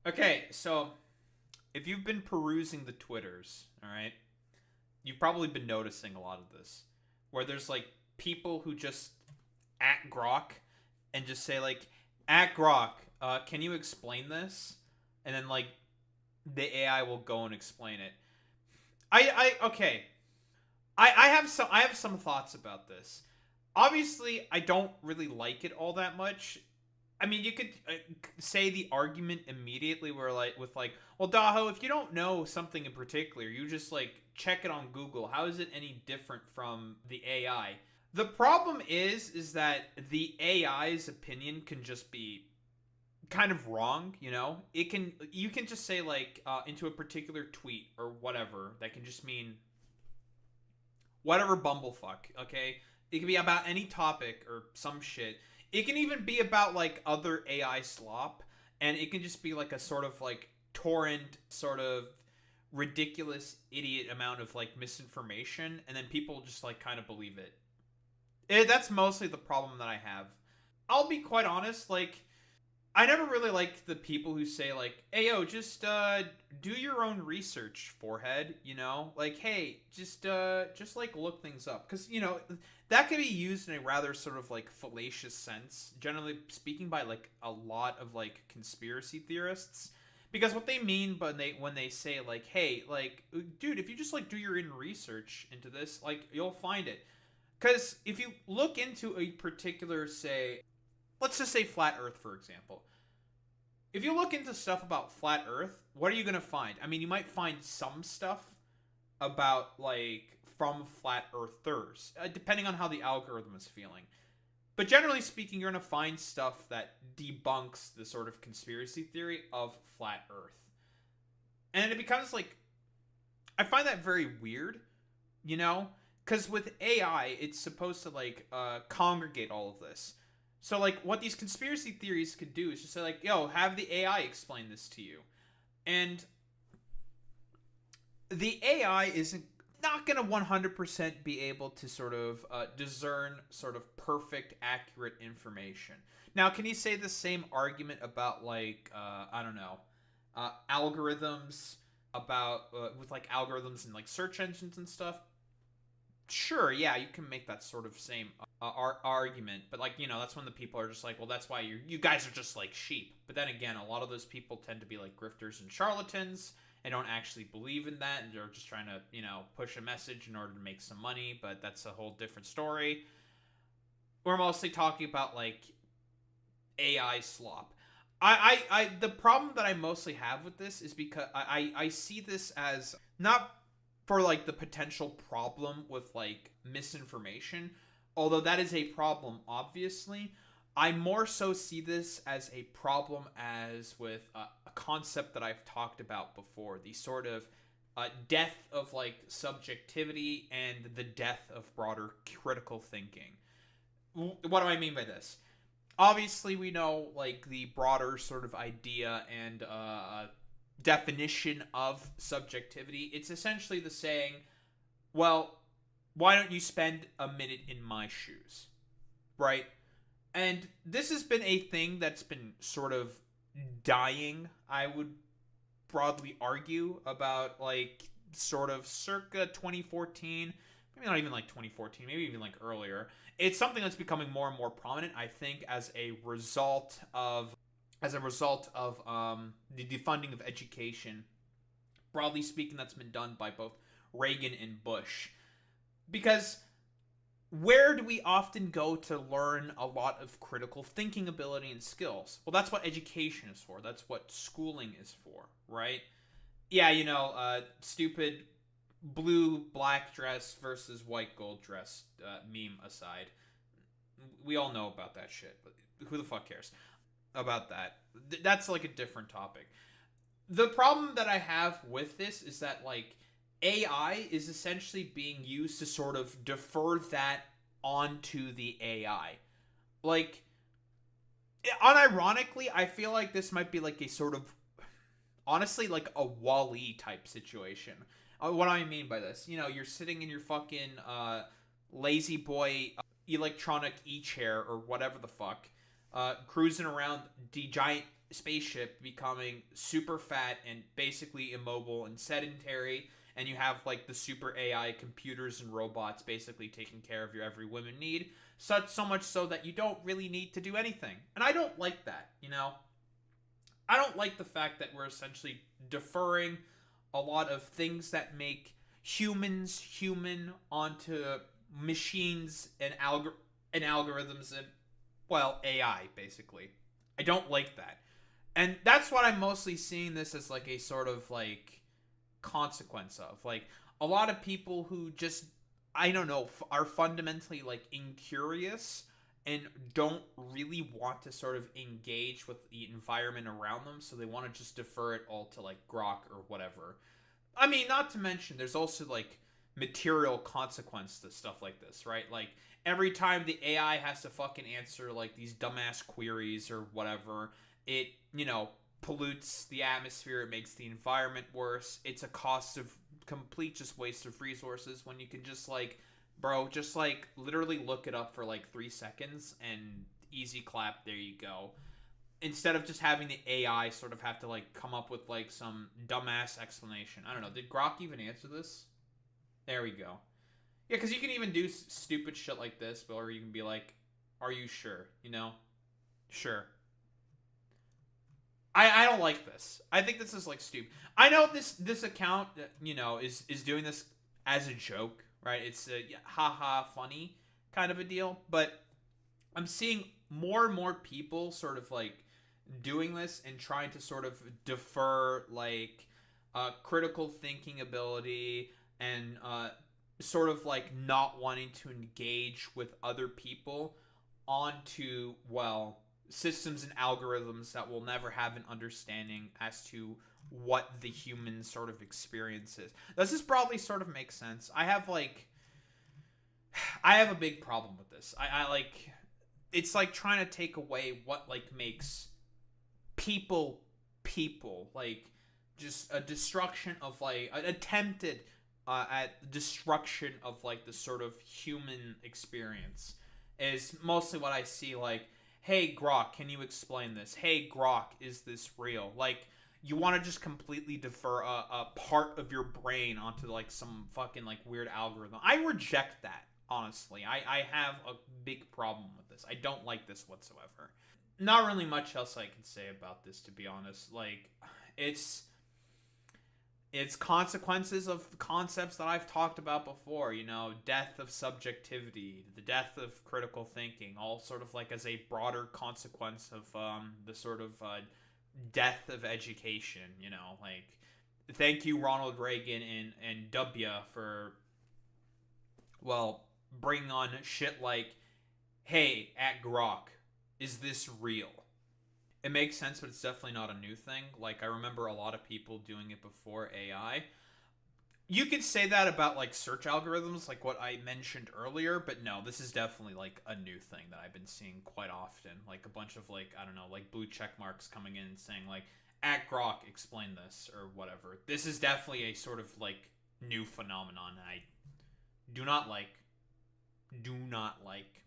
Okay, so if you've been perusing the Twitters, all right, you've probably been noticing a lot of this, where there's like people who just at Grok and just say like, at Grok, can you explain this? And then like the AI will go and explain it. Okay. I have some thoughts about this. Obviously, I don't really like it all that much. I mean, you could say the argument immediately where like with like, well, Daho, if you don't know something in particular, you just like check it on Google. How is it any different from the AI? The problem is that the AI's opinion can just be kind of wrong, you know? You can just say like into a particular tweet or whatever that can just mean whatever bumblefuck, okay? It can be about any topic or some shit. It can even be about like other AI slop, and it can just be like a sort of like torrent, sort of ridiculous idiot amount of like misinformation, and then people just like kind of believe it. That's mostly the problem that I have. I'll be quite honest, like I never really liked the people who say like, "Hey yo, just do your own research, forehead." You know, like, hey, just like look things up, because that can be used in a rather sort of like fallacious sense, generally speaking, by like a lot of like conspiracy theorists. Because what they mean when they say like, "Hey, like, dude, if you just like do your own research into this, like, you'll find it." Because if you look into a particular, say, let's just say flat Earth, for example. If you look into stuff about flat Earth, what are you gonna find? I mean, you might find some stuff about like from flat Earthers, depending on how the algorithm is feeling. But generally speaking, you're gonna find stuff that debunks the sort of conspiracy theory of flat Earth, and it becomes like I find that very weird, you know, because with AI, it's supposed to like congregate all of this. So like, what these conspiracy theories could do is just say like, "Yo, have the AI explain this to you," and the AI isn't not gonna 100% be able to sort of discern sort of perfect, accurate information. Now, can you say the same argument about like I don't know, algorithms about with like algorithms and like search engines and stuff? Sure, yeah, you can make that sort of same argument, but like that's when the people are just like, well, that's why you guys are just like sheep. But then again, a lot of those people tend to be like grifters and charlatans and don't actually believe in that, and they're just trying to push a message in order to make some money. But that's a whole different story. We're mostly talking about like AI slop. The problem that I mostly have with this is because I see this as not for like the potential problem with like misinformation, although that is a problem obviously. I more so see this as a problem as with a concept that I've talked about before, the sort of death of like subjectivity and the death of broader critical thinking. What do I mean by this? Obviously, we know like the broader sort of idea and definition of subjectivity. It's essentially the saying, well, why don't you spend a minute in my shoes? Right? And this has been a thing that's been sort of dying, I would broadly argue, about like sort of circa 2014, maybe not even like 2014, maybe even like earlier. It's something that's becoming more and more prominent, I think, as a result of the defunding of education. Broadly speaking, that's been done by both Reagan and Bush. Because where do we often go to learn a lot of critical thinking ability and skills? Well, that's what education is for. That's what schooling is for, right? Yeah, stupid blue black dress versus white gold dress meme aside. We all know about that shit, but who the fuck cares about that? That's like a different topic. The problem that I have with this is that like AI is essentially being used to sort of defer that onto the AI. Like, unironically, I feel like this might be like a sort of honestly like a Wall-E type situation. What do I mean by this? You're sitting in your fucking lazy boy electronic e-chair or whatever the fuck, cruising around the giant spaceship becoming super fat and basically immobile and sedentary, and you have like the super AI computers and robots basically taking care of your every women need, so much so that you don't really need to do anything. And I don't like that, you know. I don't like the fact that we're essentially deferring a lot of things that make humans human onto machines and algorithms and, well, AI basically. I don't like that. And that's what I'm mostly seeing this as, like, a sort of like consequence of. Like, a lot of people who just, I don't know, are fundamentally like incurious and don't really want to sort of engage with the environment around them, so they want to just defer it all to like Grok or whatever. I mean, not to mention, there's also like material consequence to stuff like this, right? Like, every time the AI has to fucking answer like these dumbass queries or whatever, it, you know, pollutes the atmosphere, it makes the environment worse. It's a cost of complete just waste of resources when you can just like, bro, just like literally look it up for like 3 seconds and easy clap, there you go. Instead of just having the AI sort of have to like come up with like some dumbass explanation. I don't know. Did Grok even answer this? There we go. Yeah, because you can even do stupid shit like this, or you can be like, "Are you sure?" You know, sure. I don't like this. I think this is like stupid. I know this account, you know, is doing this as a joke, right? It's a haha funny kind of a deal, but I'm seeing more and more people sort of like doing this and trying to sort of defer like critical thinking ability and sort of like not wanting to engage with other people onto, well, systems and algorithms that will never have an understanding as to what the human sort of experience is. Does this probably sort of make sense? I have a big problem with this. I like, it's like trying to take away what like makes people people, like just a destruction of like an attempted at destruction of like the sort of human experience is mostly what I see. Like, hey Grok, can you explain this? Hey Grok, is this real? Like, you want to just completely defer a part of your brain onto like some fucking like weird algorithm. I reject that, honestly. I have a big problem with this. I don't like this whatsoever. Not really much else I can say about this, to be honest. Like, it's it's consequences of concepts that I've talked about before, you know, death of subjectivity, the death of critical thinking, all sort of like as a broader consequence of the sort of death of education, you know, like, thank you Ronald Reagan and W for, well, bringing on shit like, hey, at Grok, is this real? It makes sense, but it's definitely not a new thing. Like, I remember a lot of people doing it before AI. You could say that about like search algorithms, like what I mentioned earlier, but no, this is definitely like a new thing that I've been seeing quite often. Like a bunch of like, I don't know, like blue check marks coming in and saying like, at Grok, explain this or whatever. This is definitely a sort of like new phenomenon I do not like. Do not like.